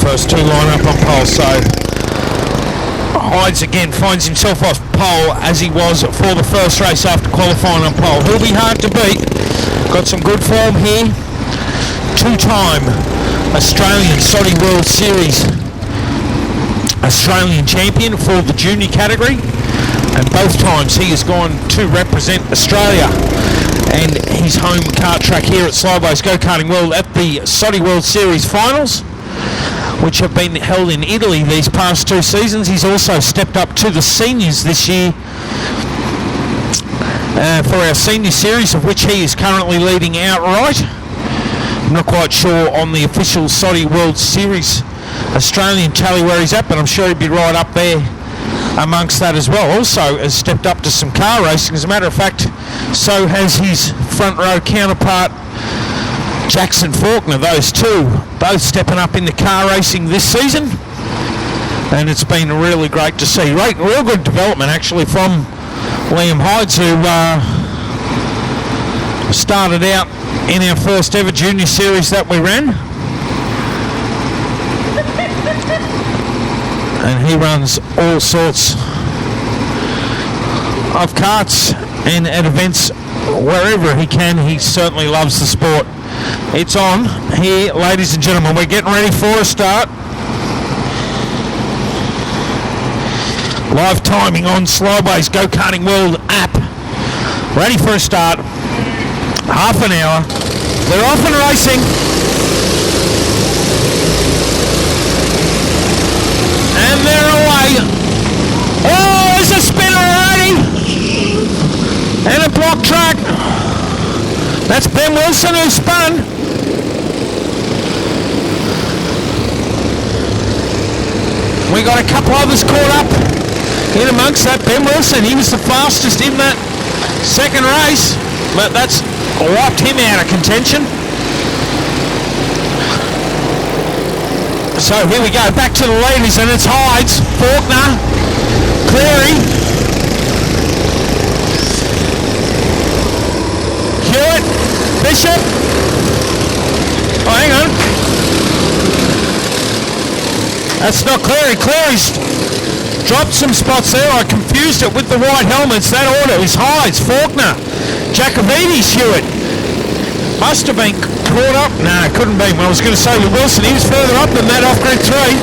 First two line up on pole, so Hydes again finds himself off pole as he was for the first race after qualifying on pole. He'll be hard to beat. Got some good form here. Two-time Australian Soddy World Series Australian champion for the junior category, and both times he has gone to represent Australia and his home kart track here at Slideways Go-Karting World at the Soddy World Series finals, which have been held in Italy these past 2 seasons. He's also stepped up to the seniors this year for our senior series, of which he is currently leading outright. I'm not quite sure on the official Soddy World Series Australian tally where he's at, but I'm sure he'd be right up there amongst that as well. Also has stepped up to some car racing. As a matter of fact, so has his front row counterpart Jackson Faulkner. Those two both stepping up in the car racing this season, and it's been really great to see. Real good development actually from Liam Hydes, who started out in our first ever junior series that we ran, and he runs all sorts of karts and at events wherever he can. He certainly loves the sport. It's on here, ladies and gentlemen. We're getting ready for a start. Live timing on Slideways Go-Karting World app. Ready for a start. Half an hour. They're off and racing. And they're away. Oh, there's a spinner already. And a block track. That's Ben Wilson who spun. We got a couple others caught up in amongst that. Ben Wilson, he was the fastest in that second race, but that's wiped him out of contention. So here we go, back to the ladies, and it's Hydes, Faulkner, Cleary, Hewitt, Bishop. Oh, hang on. That's not Cleary. Cleary's dropped some spots there. I confused it with the white helmets. That order is Hydes, Faulkner, Jacovides, Hewitt. Must have been caught up. No, it couldn't be. Well, I was going to say with Wilson, he was further up than that off grid 3.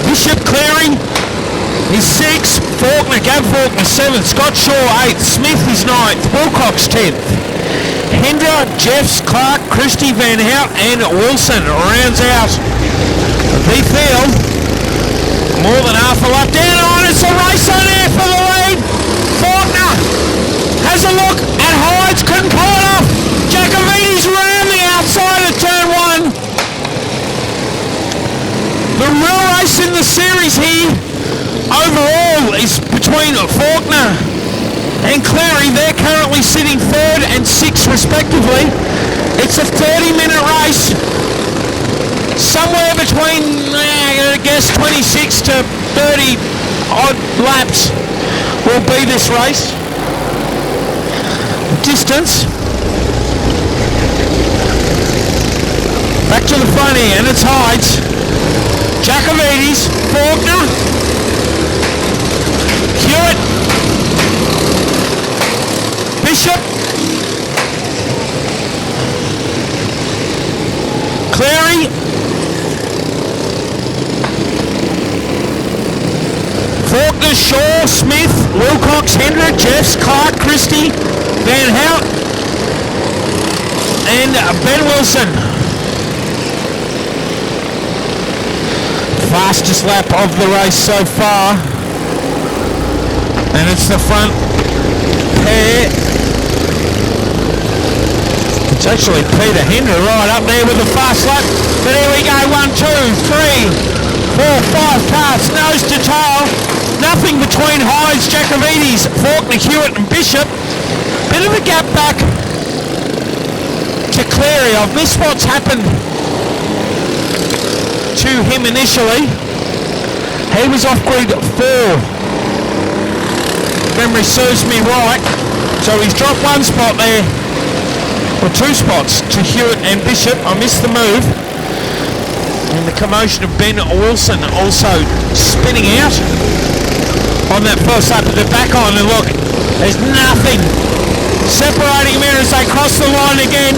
Bishop, Cleary is 6th. Faulkner, Gav Faulkner 7th. Scott Shaw 8th. Smith is 9th. Wilcox 10th. Hendra, Jeffs, Clark, Christie, Van Hout and Wilson rounds out the field. More than half a lap down on. It's a race on air for the lead. Faulkner has a look at Hydes, couldn't pull it off. Jacovides round the outside of turn 1. The real race in the series here overall is between Faulkner and Cleary. They're currently sitting 3rd and 6th respectively. It's a 30-minute race. Somewhere between, I guess, 26 to 30 odd laps will be this race. Distance. Back to the front here, and it's Hydes, Jacovides, Faulkner, Hewitt, Bishop, Cleary, Faulkner, Shaw, Smith, Wilcox, Hendra, Jeffs, Clark, Christie, Van Hout, and Ben Wilson. Fastest lap of the race so far. And it's the front pair. It's actually Peter Hendra right up there with the fast lap. But here we go, 1, 2, 3, 4, 5 cars, nose to tail. Nothing between Hydes, Jacovides, Faulkner, Hewitt and Bishop. Bit of a gap back to Cleary. I've missed what's happened to him initially. He was off grid 4. Memory serves me right. So he's dropped 1 spot there, or 2 spots to Hewitt and Bishop. I missed the move. And the commotion of Ben Wilson also spinning out on that first lap, but they're back on, and look, there's nothing separating them as they cross the line again.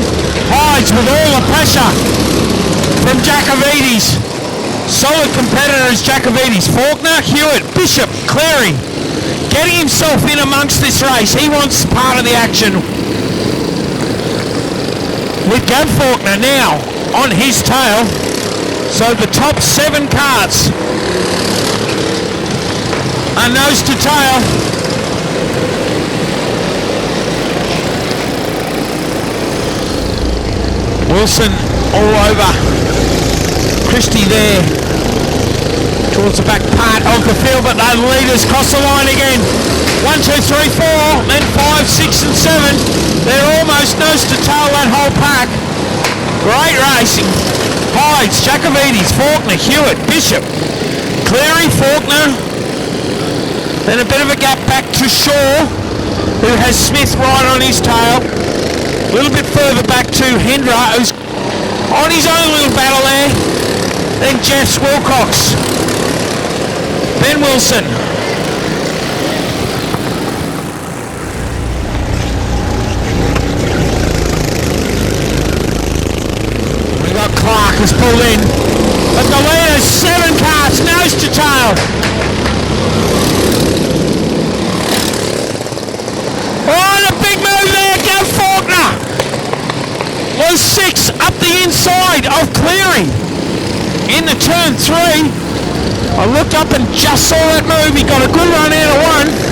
Hides with all the pressure from Jacovides. Solid competitors, Jacovides. Faulkner, Hewitt, Bishop, Cleary, getting himself in amongst this race. He wants part of the action. With Gav Faulkner now on his tail. So the top 7 carts are nose to tail. Wilson all over Christie there towards the back part of the field, but the leaders cross the line again. 1, 2, 3, 4, then 5, 6 and 7. They're almost nose to tail, that whole pack. Great racing. Hides, Jacovides, Faulkner, Hewitt, Bishop, Cleary, Faulkner. Then a bit of a gap back to Shaw, who has Smith right on his tail. A little bit further back to Hendra, who's on his own little battle there. Then Jeff's Wilcox. Ben Wilson. We got Clark has pulled in. But the leaders, 7 cars, nose to tail. Oh, and a big move there, Gav Faulkner. Was 6 up the inside of Cleary. In the turn 3. I looked up and just saw that move. He got a good run out of 1.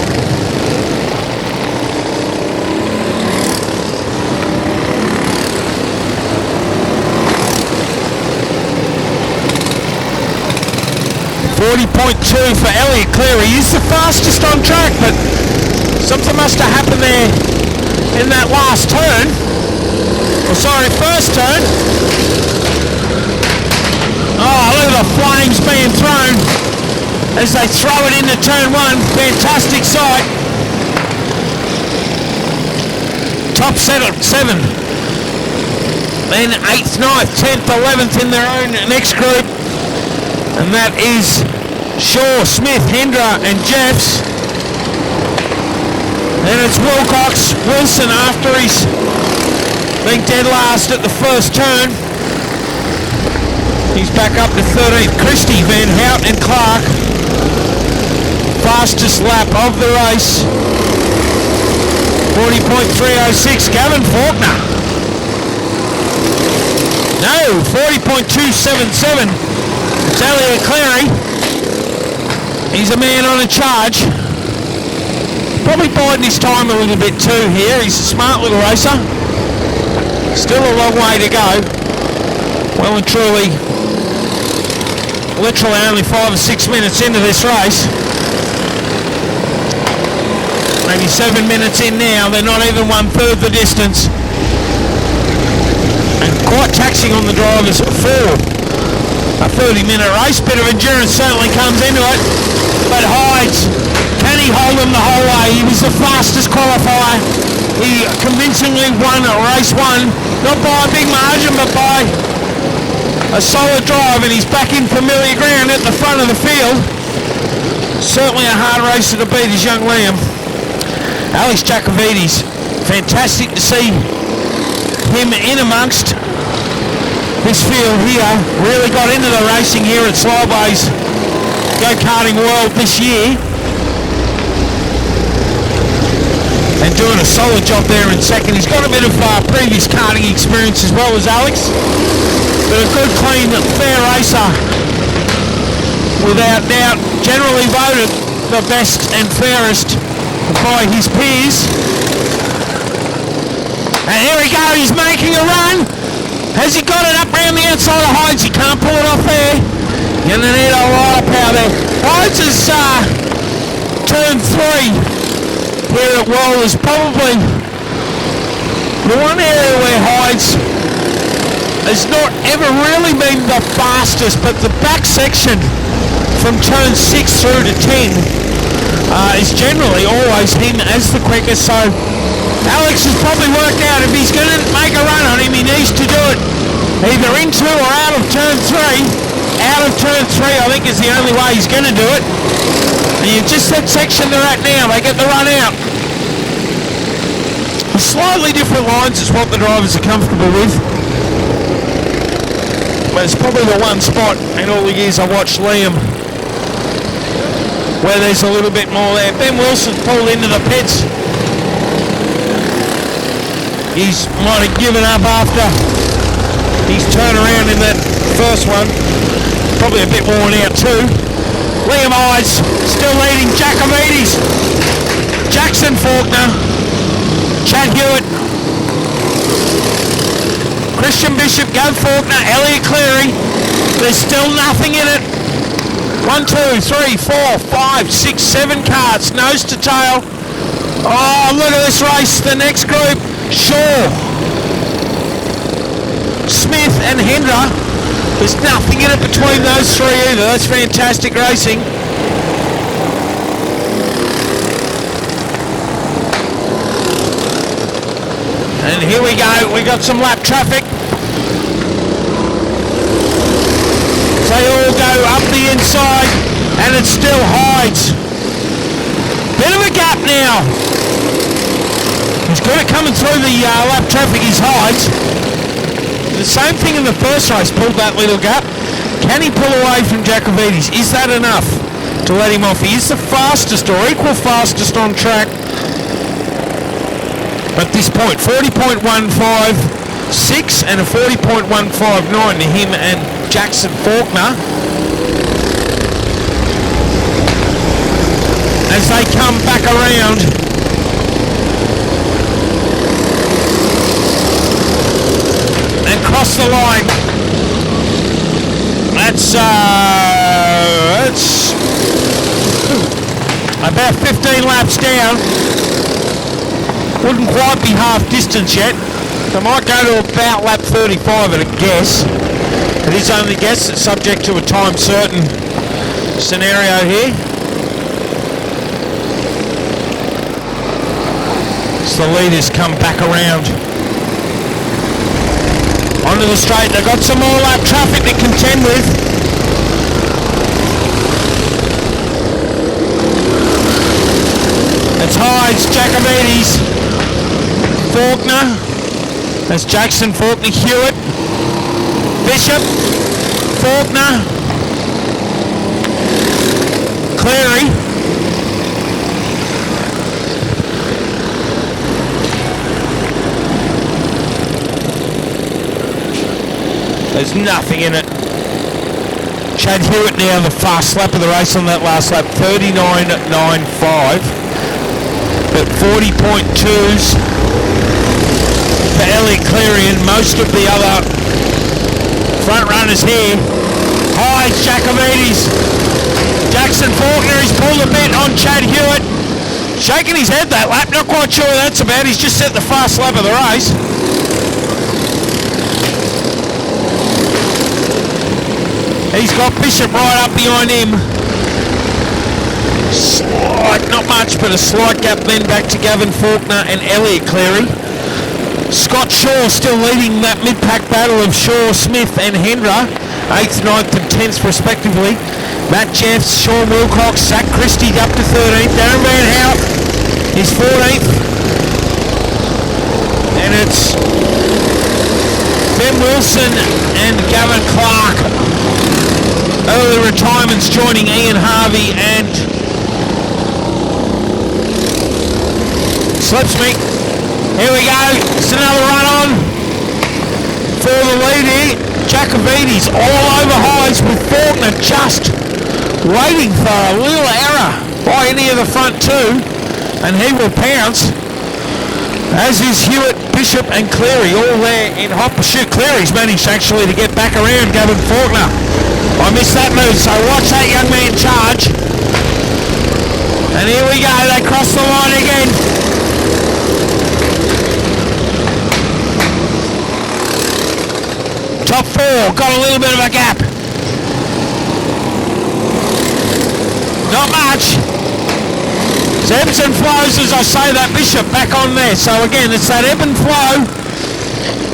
.2 for Elliot Cleary. He's the fastest on track, but something must have happened there in that last turn. Oh, sorry, first turn. Oh, look at the flames being thrown as they throw it into turn 1. Fantastic sight. Top 7. Then 8th, 9th, 10th, 11th in their own next group. And that is Shaw, Smith, Hendra and Jeffs. Then it's Wilcox, Wilson after he's been dead last at the first turn. He's back up to 13th. Christie, Van Houten and Clark. Fastest lap of the race. 40.306, Gavin Faulkner. No, 40.277. It's Elliot Cleary. He's a man on a charge. Probably biding his time a little bit too here. He's a smart little racer. Still a long way to go. Well and truly, literally only 5 or 6 minutes into this race. Maybe 7 minutes in now. They're not even 1/3 the distance. And quite taxing on the drivers for a 30-minute race. Bit of endurance certainly comes into it. But Hides, can he hold them the whole way? He was the fastest qualifier. He convincingly won race 1. Not by a big margin, but by a solid drive. And he's back in familiar ground at the front of the field. Certainly a hard racer to beat, this young Liam. Alex Jacovides, fantastic to see him in amongst this field here. Really got into the racing here at Slideways Go-Karting World this year. And doing a solid job there in second. He's got a bit of previous karting experience as well as Alex. But a good, clean, fair racer. Without doubt, generally voted the best and fairest by his peers. And here we go, he's making a run. Has he got it up round the outside of Hides? He can't pull it off there. Gonna need a lot of power there. Hides is turn 3 here at World is probably the one area where Hides has not ever really been the fastest, but the back section from turn 6 through to 10 is generally always him as the quickest. So Alex has probably worked out if he's going to make a run on him, he needs to do it either into or out of turn 3. think is the only way he's going to do it. And you just that section they're at now, they get the run out. Slightly different lines is what the drivers are comfortable with. But it's probably the one spot in all the years I watched Liam where there's a little bit more there. Ben Wilson's pulled into the pits. He's might have given up after he's turned around in that first one. Probably a bit worn out too. Liam Eyes still leading Jacobides. Jackson Faulkner. Chad Hewitt. Christian Bishop, Gav Faulkner, Elliot Cleary. There's still nothing in it. 1, 2, 3, 4, 5, 6, 7 cars, nose to tail. Oh, look at this race. The next group, Shaw, Smith and Hendra. There's nothing in it between those three either. That's fantastic racing. And here we go. We got some lap traffic. They all go up the inside, and it still hides. Bit of a gap now. He's good at coming through the lap traffic. He's hides. The same thing in the first race. Pulled that little gap. Can he pull away from Jacobides? Is that enough to let him off? He is the fastest or equal fastest on track at this point. 40.156 and a 40.159 to him and Jackson Faulkner as they come back around. And cross the line. That's about 15 laps down. Wouldn't quite be half distance yet. They might go to about lap 35 at a guess. It is only a guess. It's subject to a time certain scenario here. So the leaders come back around onto the straight. They've got some more lap traffic to contend with. It's Hydes, Jacobides, Faulkner. That's Jackson, Faulkner, Hewitt, Bishop, Faulkner, Cleary. There's nothing in it. Chad Hewitt now the fast lap of the race on that last lap, 39.95. But 40.2s for Elliot Cleary and most of the other front runners here. Hi, Jacobides. Jackson Faulkner, he's pulled a bit on Chad Hewitt. Shaking his head that lap, not quite sure what that's about. He's just set the fast lap of the race. He's got Bishop right up behind him. Slight, not much, but a slight gap then back to Gavin Faulkner and Elliot Cleary. Scott Shaw still leading that mid-pack battle of Shaw, Smith and Hendra, 8th, 9th and 10th respectively. Matt Jeffs, Sean Wilcox, Zach Christie up to 13th. Darren Van Hout is 14th. And it's Ben Wilson and Gavin Clark. Early retirements joining Ian Harvey and Slipsmith. Here we go. It's another run on for the lead here. Jacobides all over Hydes with Faulkner just waiting for a little error by any of the front two, and he will pounce. As is Hewitt, Bishop and Cleary all there in hot pursuit. Cleary's managed actually to get back around Gavin Faulkner. I missed that move, so watch that young man charge. And here we go, they cross the line again. Top four, got a little bit of a gap. Not much. It's ebbs and flows, as I say, that Bishop back on there. So again, it's that ebb and flow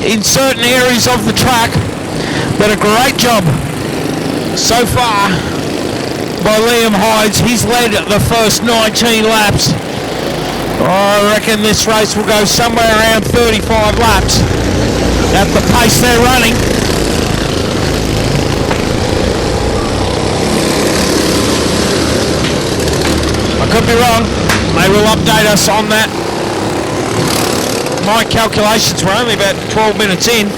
in certain areas of the track, but a great job so far by Liam Hydes. He's led the first 19 laps. I reckon this race will go somewhere around 35 laps at the pace they're running. I could be wrong. They will update us on that. My calculations were only about 12 minutes in.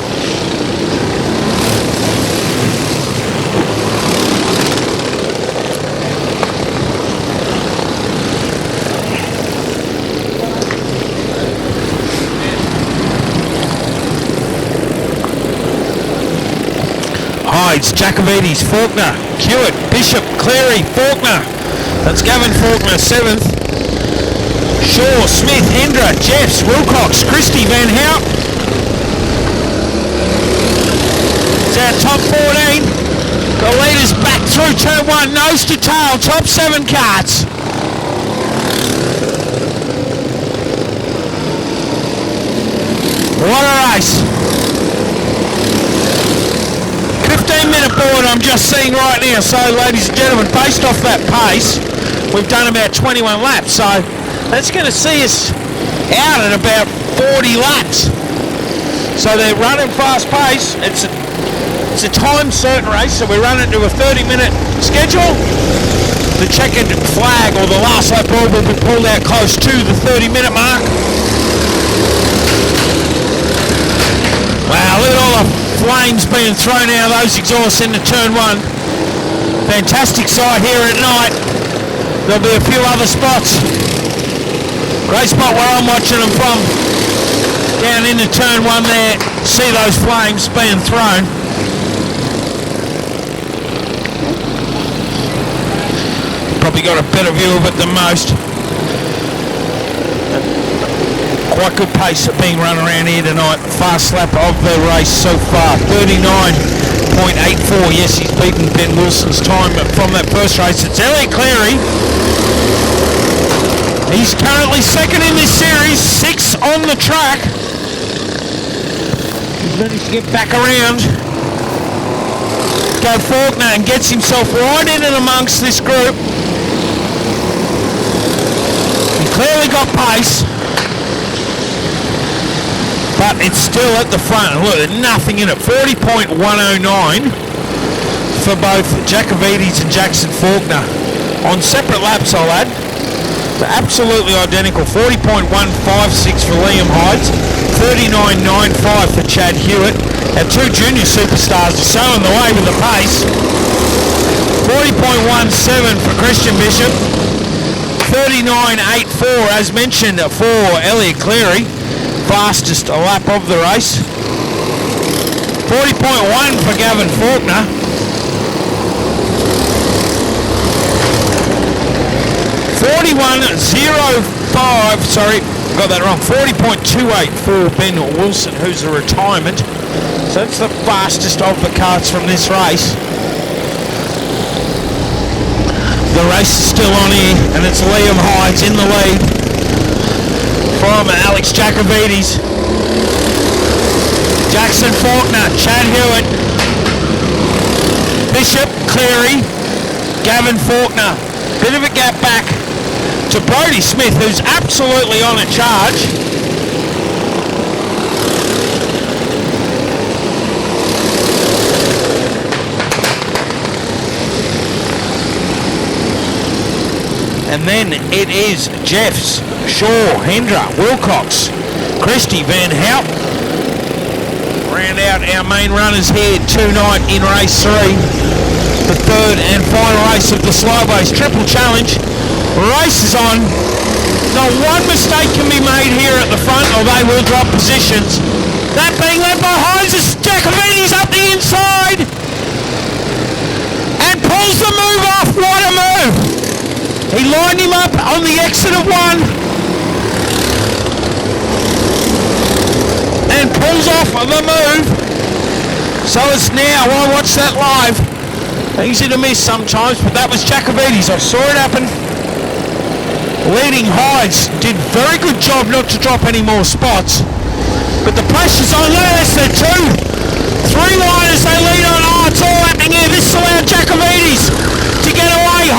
Hydes, Jacovides, Faulkner, Hewitt, Bishop, Cleary, Faulkner. That's Gavin Faulkner, 7th. Shaw, Smith, Hendra, Jeffs, Wilcox, Christie, Van Hout. It's our top 14. The leaders back through turn 1, nose to tail, top 7 carts. What a race. 15-minute board I'm just seeing right now. So, ladies and gentlemen, based off that pace, we've done about 21 laps. So, that's going to see us out at about 40 laps. So, they're running fast pace. It's a time certain race, so we're running to a 30-minute schedule. The checkered flag or the last lap ball will be pulled out close to the 30-minute mark. Wow, look at all the flames being thrown out of those exhausts into turn 1. Fantastic sight here at night. There'll be a few other spots. Great spot where I'm watching them from. Down into turn 1 there. See those flames being thrown. Probably got a better view of it than most. Quite good pace being run around here tonight. Fast lap of the race so far, 39.84. Yes, he's beaten Ben Wilson's time from that first race. It's Elliot Cleary. He's currently 2nd in this series, 6 on the track. He's managed to get back around. Go Faulkner and gets himself right in and amongst this group. He clearly got pace. But it's still at the front. Look, there's nothing in it. 40.109 for both Jacovides and Jackson Faulkner. On separate laps, I'll add. They're absolutely identical. 40.156 for Liam Hydes. 39.95 for Chad Hewitt. Our 2 junior superstars are showing the way with the pace. 40.17 for Christian Bishop. 39.84 as mentioned for Elliot Cleary. Fastest lap of the race. 40.1 for Gavin Faulkner. 41.05, sorry, got that wrong. 40.28 for Ben Wilson, who's a retirement. So that's the fastest of the carts from this race. The race is still on here, and it's Liam Hydes in the lead from Alex Jacovides. Jackson Faulkner, Chad Hewitt, Bishop, Cleary, Gavin Faulkner. Bit of a gap back to Brodie Smith, who's absolutely on a charge. And then it is Jeffs, Shaw, Hendra, Wilcox, Christie, Van Hout. Round out our main runners here tonight in race 3. The third and final race of the Slideways Triple Challenge. Race is on. Not one mistake can be made here at the front, or they will drop positions. That being led by Hydes. Jacovides up the inside and pulls the move off. What a move! He lined him up on the exit of 1 and pulls off the move. So it's now, I watched that live. Easy to miss sometimes, but that was Jacovides. I saw it happen. Leading Hydes did very good job not to drop any more spots. But the pressure's on. Look at this, they're 2, 3 liners they lead on. Oh, it's all happening here. This allowed Jacovides to get away.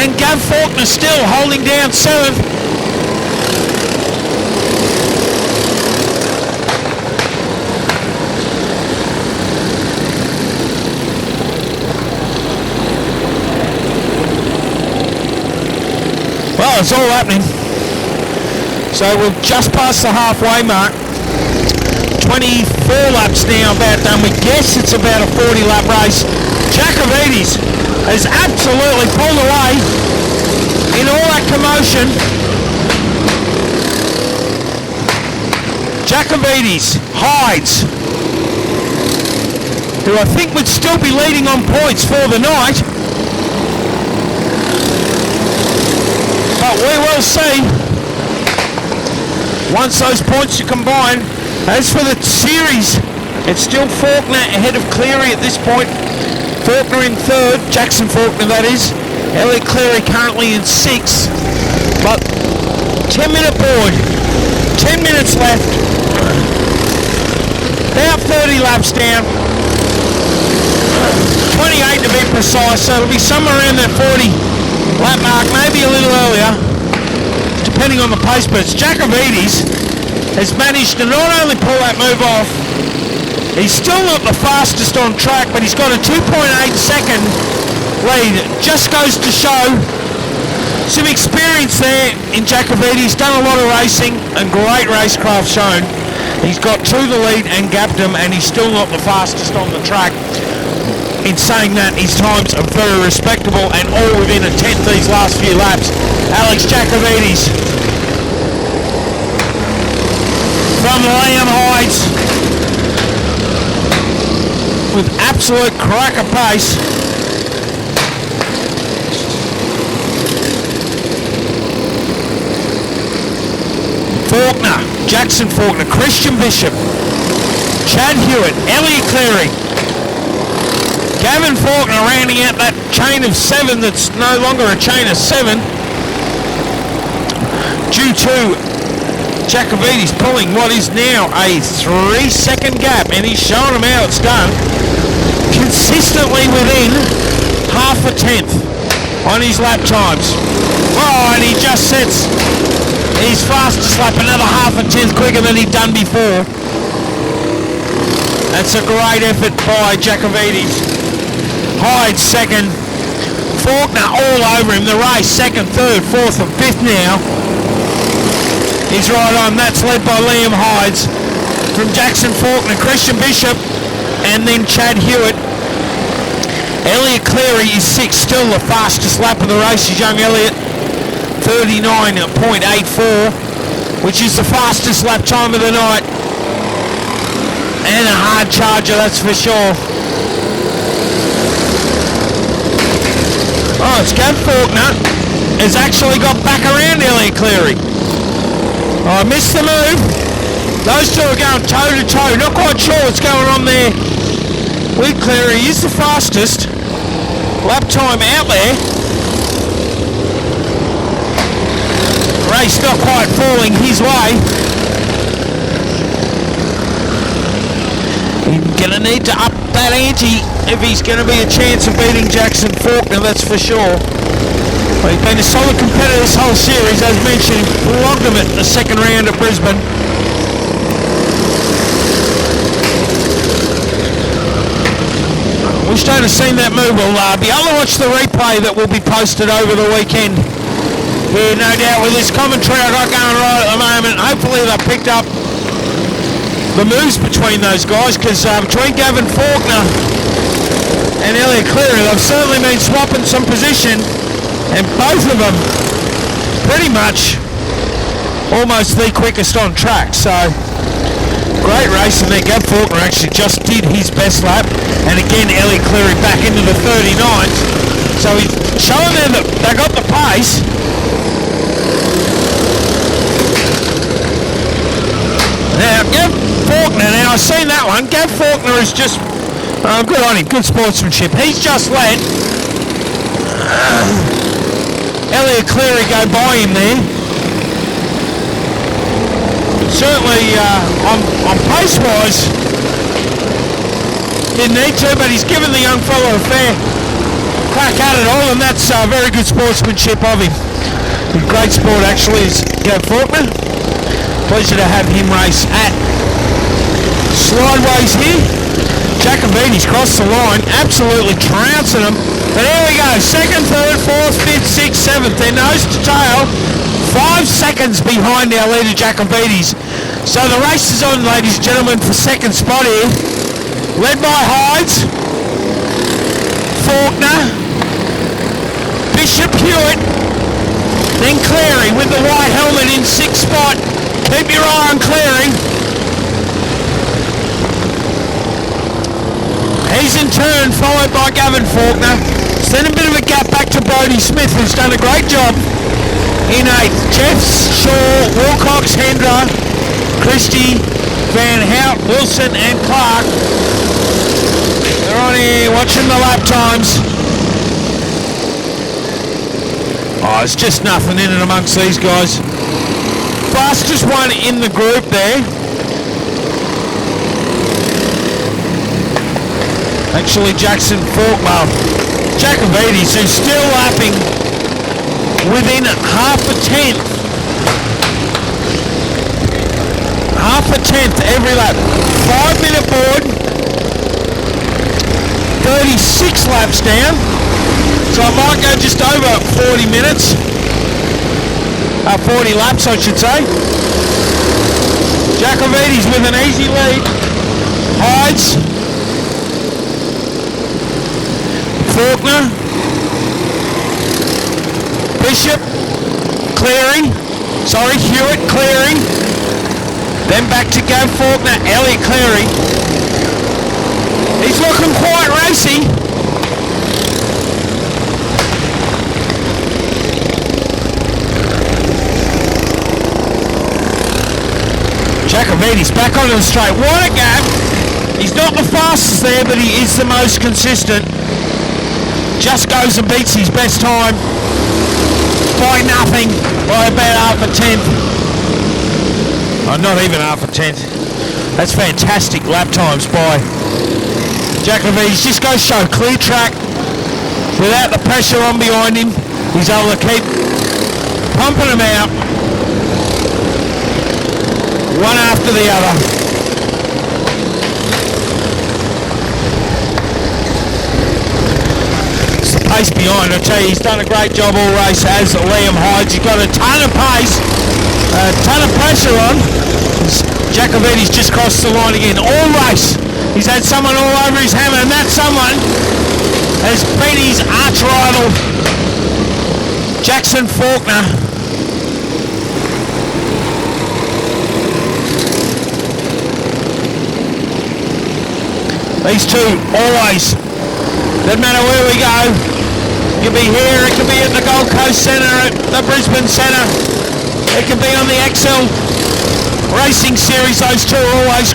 and Gav Faulkner still holding down 7th. Well, it's all happening. So we're just past the halfway mark. 24 laps now about done. We guess it's about a 40 lap race. Jacovides has absolutely pulled away in all that commotion. Jacovides hides, who I think would still be leading on points for the night. But we will see once those points are combined. As for the series, it's still Faulkner ahead of Cleary at this point. Faulkner in 3rd, Jackson Faulkner that is. Elliot Cleary currently in 6th. But 10-minute board, 10 minutes left. About 30 laps down. 28 to be precise, so it'll be somewhere around that 40 lap mark, maybe a little earlier, depending on the pace. But it's Jacovides has managed to not only pull that move off, he's still not the fastest on track, but he's got a 2.8 second lead. Just goes to show some experience there in Jacovides. Done a lot of racing and great racecraft shown. He's got to the lead and gapped him, and he's still not the fastest on the track. In saying that, his times are very respectable and all within a tenth these last few laps. Alex Jacovides from Liam Hydes with absolute cracker pace. Faulkner, Jackson Faulkner, Christian Bishop, Chad Hewitt, Elliot Cleary, Gavin Faulkner rounding out that chain of 7 that's no longer a chain of 7 due to Jacovides pulling what is now a 3-second gap, and he's showing them how it's done. Consistently within half a tenth on his lap times. Oh, and he just sets his fastest lap another half a tenth quicker than he'd done before. That's a great effort by Jacovides. Hyde 2nd. Faulkner all over him. The race 2nd, 3rd, 4th and 5th now. He's right on. That's led by Liam Hydes. From Jackson Faulkner, Christian Bishop, and then Chad Hewitt. Elliot Cleary is 6th, still the fastest lap of the race is young Elliot. 39.84, which is the fastest lap time of the night. And a hard charger, that's for sure. Oh, it's Gav Faulkner has actually got back around Elliot Cleary. Oh, I missed the move. Those two are going toe to toe. Not quite sure what's going on there with Cleary. He's the fastest lap time out there. Race not quite falling his way. He's going to need to up that ante if he's going to be a chance of beating Jackson Faulkner, that's for sure. But he's been a solid competitor this whole series, as mentioned. Logged him at the 2nd round at Brisbane. Wish I'd have seen that move. We'll be able to watch the replay that will be posted over the weekend. Here, no doubt, with this commentary I got going right at the moment. Hopefully they picked up the moves between those guys, because between Gavin Faulkner and Elliot Cleary, they've certainly been swapping some position, and both of them pretty much almost the quickest on track. So great racing there. Gav Faulkner actually just did his best lap, and again Elliot Cleary back into the 39s. So he's showing them that they got the pace. Now Gav Faulkner, now I've seen that one. Gav Faulkner is just good on him, good sportsmanship. He's just let Elliot Cleary go by him there. Certainly on pace-wise, didn't need to, but he's given the young fellow a fair crack at it all, and that's very good sportsmanship of him. Great sport, actually, is Gav Faulkner. Pleasure to have him race at Slideways here. Jacobini's crossed the line, absolutely trouncing them. But here we go, second, third, fourth, fifth, sixth, seventh. They're nose to tail, 5 seconds behind our leader, Jacobini's. So the race is on, ladies and gentlemen, for second spot here. Led by Hydes, Faulkner, Bishop Hewitt, then Cleary with the white helmet in 6th spot. Keep your eye on Cleary. He's in turn, followed by Gavin Faulkner. Then a bit of a gap back to Brodie Smith, who's done a great job in 8th. Jeffs, Shaw, Wilcox, Hendra, Christie, Van Hout, Wilson and Clark. They're on here watching the lap times. Oh, it's just nothing in and amongst these guys. Fastest one in the group there. Actually, Jackson Faulkner. Jacobidis, who's still lapping within half a tenth. Half a tenth every lap. 5-minute board. 36 laps down. So I might go just over 40 minutes. 40 laps, I should say. Jacobidis with an easy lead. Hydes. Faulkner, Bishop, Cleary, Hewitt, Cleary, then back to Gav Faulkner, Elliot Cleary. He's looking quite racy. Jacobidis back onto the straight. What a gap. He's not the fastest there, but he is the most consistent. Just goes and beats his best time by nothing, by about half a tenth. Oh, not even half a tenth. That's fantastic lap times by Jacobidis. Just goes show clear track without the pressure on behind him. He's able to keep pumping them out one after the other. Pace behind. I tell you, he's done a great job all race as Liam Hydes. He's got a ton of pace, a ton of pressure on. Jacobidis just crossed the line again. All race, he's had someone all over his hammer, and that someone has been his arch rival, Jackson Faulkner. These two always, doesn't matter where we go. It could be here, it could be at the Gold Coast Centre, at the Brisbane Centre. It could be on the XL Racing Series. Those two are always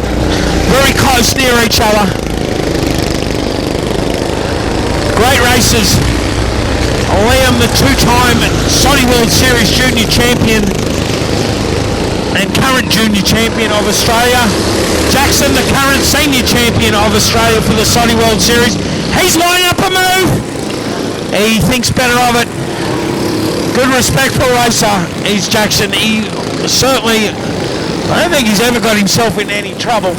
very close near each other. Great races. Liam, the two-time Soddy World Series Junior Champion and current Junior Champion of Australia. Jackson, the current Senior Champion of Australia for the Soddy World Series. He's lining up a move. He thinks better of it. Good, respectful racer is Jackson. He certainly, I don't think he's ever got himself in any trouble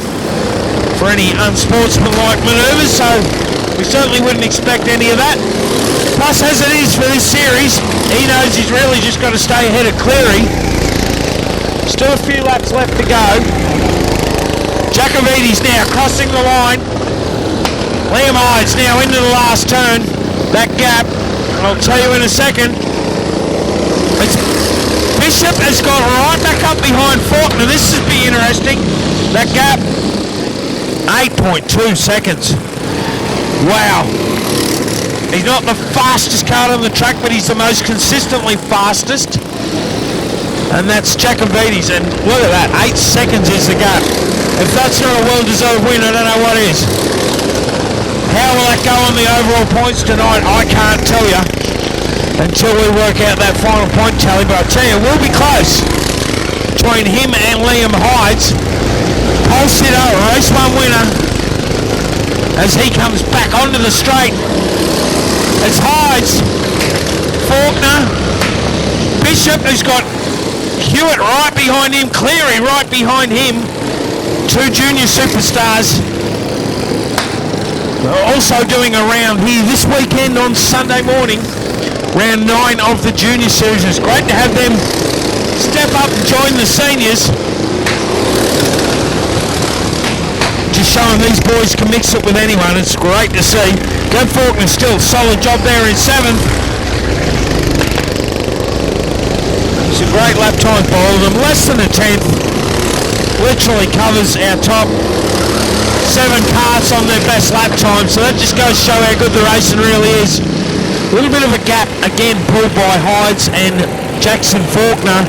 for any unsportsmanlike manoeuvres, so we certainly wouldn't expect any of that. Plus, as it is for this series, he knows he's really just got to stay ahead of Cleary. Still a few laps left to go. Jacobidis now crossing the line. Liam Hydes now into the last turn. That gap, I'll tell you in a second. Bishop has got right back up behind Faulkner. This should be interesting. That gap, 8.2 seconds. Wow. He's not the fastest car on the track, but he's the most consistently fastest. And that's Jacobidis. And look at that, 8 seconds is the gap. If that's not a well-deserved win, I don't know what is. How will that go on the overall points tonight? I can't tell you until we work out that final point tally, but I'll tell you, we'll be close between him and Liam Hydes. Pole sitter, race 1 winner, as he comes back onto the straight. It's Hydes, Faulkner, Bishop, who's got Hewitt right behind him, Cleary right behind him. Two junior superstars. They're also doing a round here this weekend on Sunday morning. Round 9 of the junior series. It's great to have them step up and join the seniors. Just showing these boys can mix it with anyone. It's great to see. Gav Faulkner still solid job there in 7th. It's a great lap time for all of them. Less than a 10th. Literally covers our top 7 parts on their best lap time. So that just goes to show how good the racing really is. A little bit of a gap again pulled by Hydes and Jackson Faulkner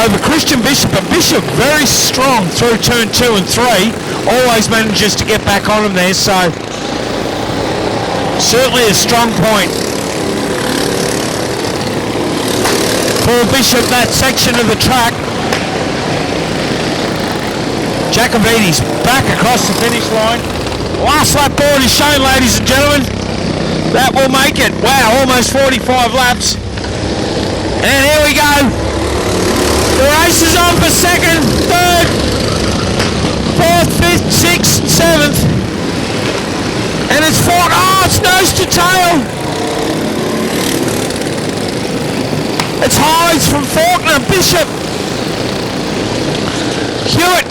over Christian Bishop, but Bishop very strong through turn 2 and 3, always manages to get back on him there, so certainly a strong point for Bishop, that section of the track. Jacovides back across the finish line. Last lap board is shown, ladies and gentlemen. That will make it. Wow, almost 45 laps. And here we go. The race is on for 2nd, 3rd, 4th, 5th, 6th, 7th. And it's Faulkner. Oh, it's nose to tail. It's Hydes from Faulkner, Bishop, Hewitt,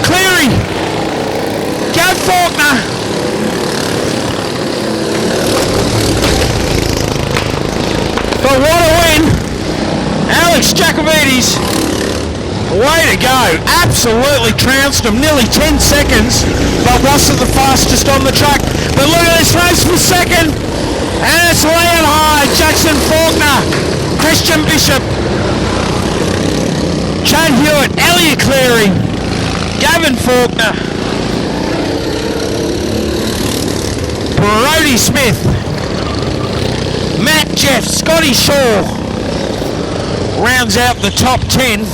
Cleary, Gav Faulkner. But what a win. Alex Jacovides, way to go. Absolutely trounced him, nearly 10 seconds, but wasn't the fastest on the track. But look at this race for 2nd. And it's Leon Hyde, Jackson Faulkner, Christian Bishop, Chad Hewitt, Elliot Cleary, Gavin Faulkner, Brody Smith, Matt Jeff, Scotty Shaw rounds out the top 10.